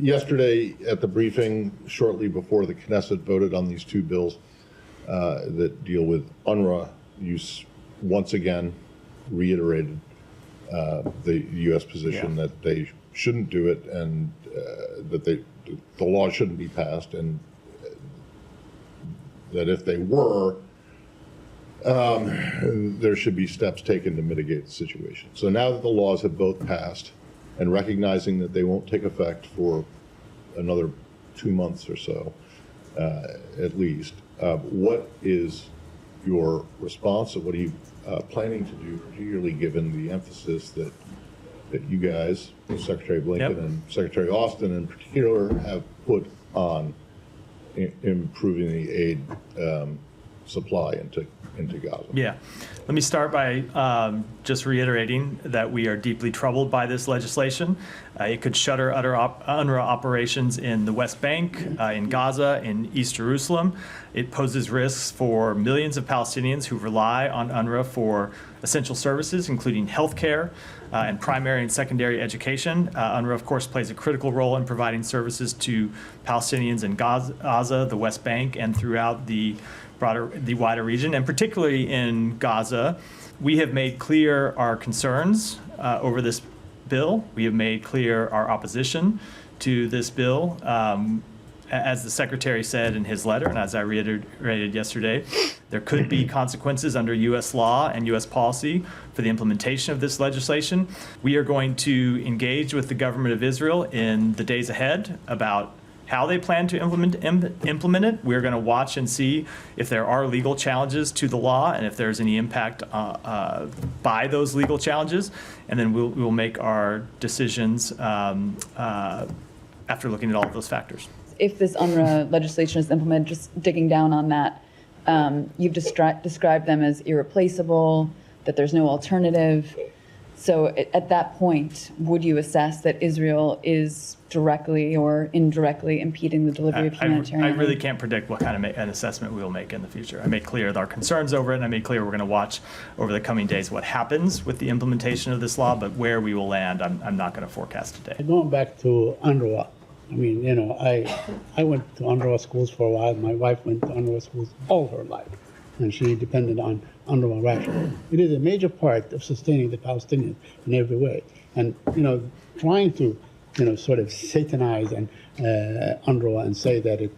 Yesterday at the briefing, shortly before the Knesset voted on these two bills that deal with UNRWA, you once again reiterated the U.S. position that they shouldn't do it, and that the law shouldn't be passed, and that if they were, there should be steps taken to mitigate the situation. So now that the laws have both passed, and recognizing that they won't take effect for another 2 months or so, at least, what is your response, and what are you planning to do, particularly given the emphasis that you guys, Secretary Blinken and Secretary Austin in particular, have put on improving the aid supply into Gaza? Yeah. Let me start by just reiterating that we are deeply troubled by this legislation. It could shutter UNRWA operations in the West Bank, in Gaza, in East Jerusalem. It poses risks for millions of Palestinians who rely on UNRWA for essential services, including health care and primary and secondary education. UNRWA, of course, plays a critical role in providing services to Palestinians in Gaza, the West Bank, and throughout the wider region, and particularly in Gaza. We have made clear our concerns over this bill. We have made clear our opposition to this bill. As the Secretary said in his letter, and as I reiterated yesterday, there could be consequences under U.S. law and U.S. policy for the implementation of this legislation. We are going to engage with the government of Israel in the days ahead about how they plan to implement it. We're going to watch and see if there are legal challenges to the law and if there's any impact by those legal challenges. And then we'll make our decisions after looking at all of those factors. If this UNRWA legislation is implemented, just digging down on that, you've described them as irreplaceable, that there's no alternative. So at that point, would you assess that Israel is directly or indirectly impeding the delivery of humanitarian aid? I really can't predict what kind of an assessment we will make in the future. I made clear our concerns over it, and I made clear we're going to watch over the coming days what happens with the implementation of this law, but where we will land, I'm not going to forecast today. Going back to UNRWA, I mean, you know, I went to UNRWA schools for a while. My wife went to UNRWA schools all her life, and she depended on UNRWA ration. It is a major part of sustaining the Palestinians in every way. And, you know, trying to, you know, sort of satanize and UNRWA and say that it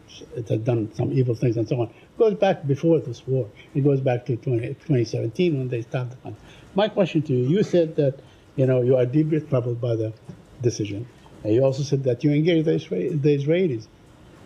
has done some evil things and so on, goes back before this war. It goes back to 2017 when they stopped the fund. My question to you, you said that, you know, you are deeply troubled by the decision. And you also said that you engage the Israelis.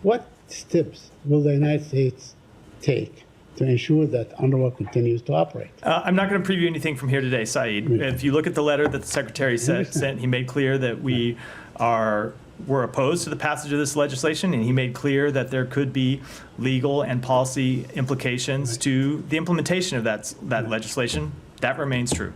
What steps will the United States take to ensure that UNRWA continues to operate? I'm not going to preview anything from here today, Saeed. If you look at the letter that the Secretary sent, he made clear that were opposed to the passage of this legislation, and he made clear that there could be legal and policy implications to the implementation of that legislation. That remains true.